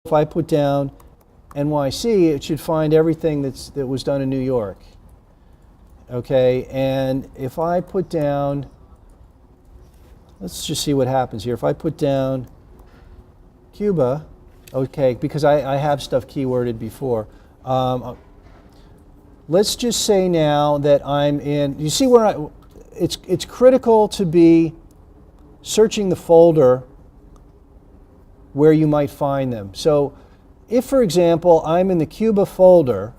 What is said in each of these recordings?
If I put down NYC, it should find everything that was done in New York. Okay, and if I put down, let's just see what happens here. If I put down Cuba, okay, because I have stuff keyworded before. Let's just say now that I'm in, you see where it's critical to be searching the folder where you might find them. So if, for example, I'm in the Cuba folder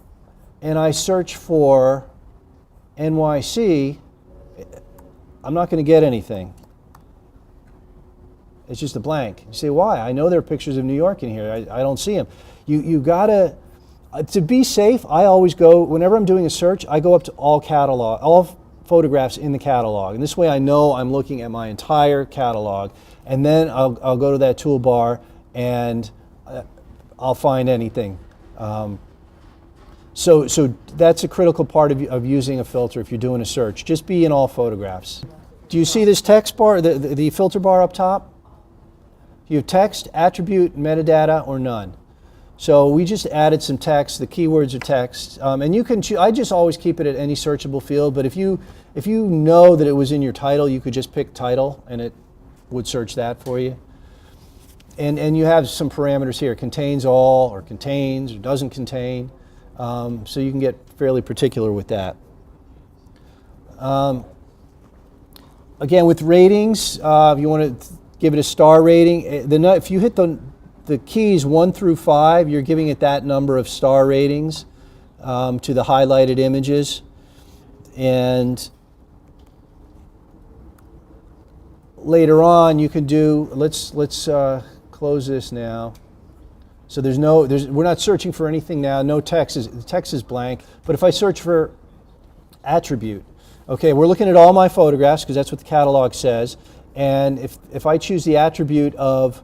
and I search for NYC, I'm not going to get anything. It's just a blank. You say, why? I know there are pictures of New York in here. I don't see them. You gotta, to be safe, I always go, whenever I'm doing a search, I go up to all catalog, all photographs in the catalog. And this way I know I'm looking at my entire catalog. And then I'll go to that toolbar and I'll find anything. So that's a critical part of using a filter if you're doing a search. Just be in all photographs. Do you see this text bar, the filter bar up top? You have text, attribute, metadata, or none. So we just added some text. The keywords are text, and you can choose. I just always keep it at any searchable field. But if you know that it was in your title, you could just pick title, and it would search that for you. And you have some parameters here: contains all, or contains, or doesn't contain. So you can get fairly particular with that. Again, with ratings, if you want to give it a star rating, if you hit the keys 1 through 5, you're giving it that number of star ratings to the highlighted images. And later on, you can do. Let's close this now. So we're not searching for anything now. No text the text is blank. But if I search for attribute, okay, we're looking at all my photographs because that's what the catalog says. And if I choose the attribute of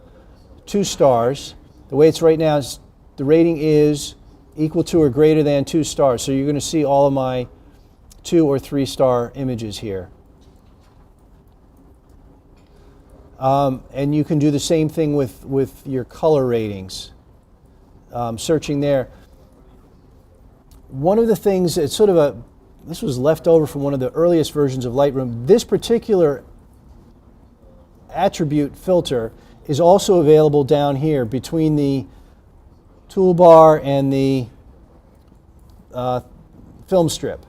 2 stars, the way it's right now is the rating is equal to or greater than 2 stars. So you're going to see all of my 2 or 3 star images here. And you can do the same thing with your color ratings. Searching there. One of the things, it's sort of this was left over from one of the earliest versions of Lightroom. This particular attribute filter is also available down here between the toolbar and the film strip.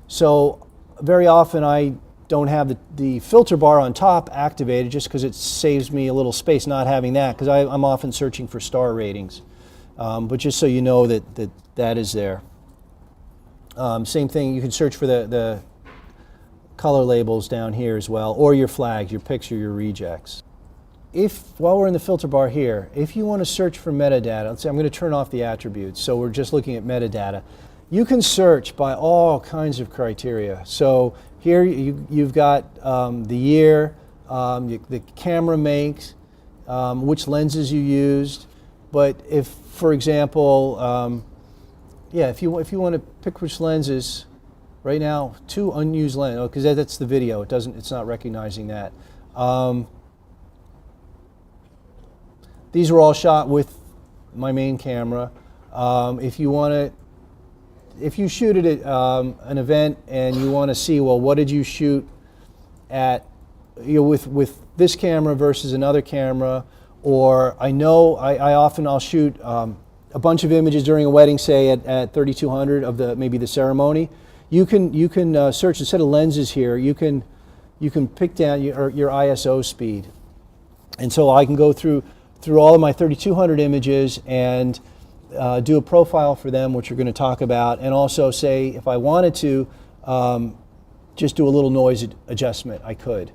So very often I don't have the filter bar on top activated just because it saves me a little space not having that, because I'm often searching for star ratings. But just so you know that is there. Same thing, you can search for the color labels down here as well, or your flags, your picks, or your rejects. While we're in the filter bar here, if you want to search for metadata, let's say I'm going to turn off the attributes, so we're just looking at metadata. You can search by all kinds of criteria. So here you've got the year, the camera makes, which lenses you used. But if, for example, if you want to pick which lenses, right now 2 unused lenses, because that's the video. It's not recognizing that. These were all shot with my main camera. If you shoot it at an event and you want to see, well, what did you shoot at, with this camera versus another camera, or I'll shoot a bunch of images during a wedding, say at 3200 of maybe the ceremony. You can search, instead of lenses here, you can pick down your ISO speed, and so I can go through all of my 3200 images and do a profile for them, which we're going to talk about, and also say if I wanted to just do a little noise adjustment, I could.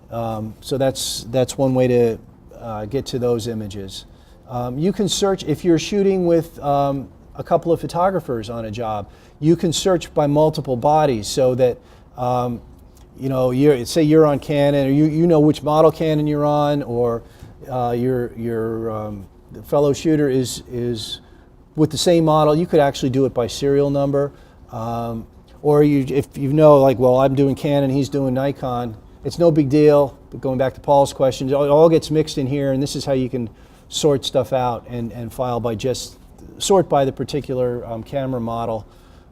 So that's one way to get to those images. You can search if you're shooting with a couple of photographers on a job. You can search by multiple bodies, so that say you're on Canon, or you know which model Canon you're on, or your fellow shooter is with the same model. You could actually do it by serial number, or if you know, like, well, I'm doing Canon, he's doing Nikon. It's no big deal. But going back to Paul's question, it all gets mixed in here, and this is how you can sort stuff out and file by just sort by the particular camera model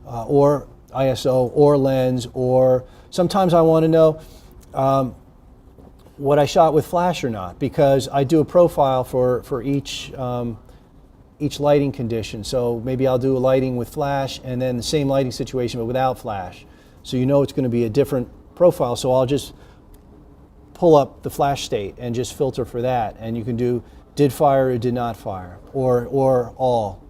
or ISO or lens, or sometimes I want to know what I shot with flash or not, because I do a profile for each lighting condition. So maybe I'll do a lighting with flash and then the same lighting situation but without flash. So you know it's going to be a different profile, so I'll just pull up the flash state and just filter for that, and you can do did fire or did not fire, or all.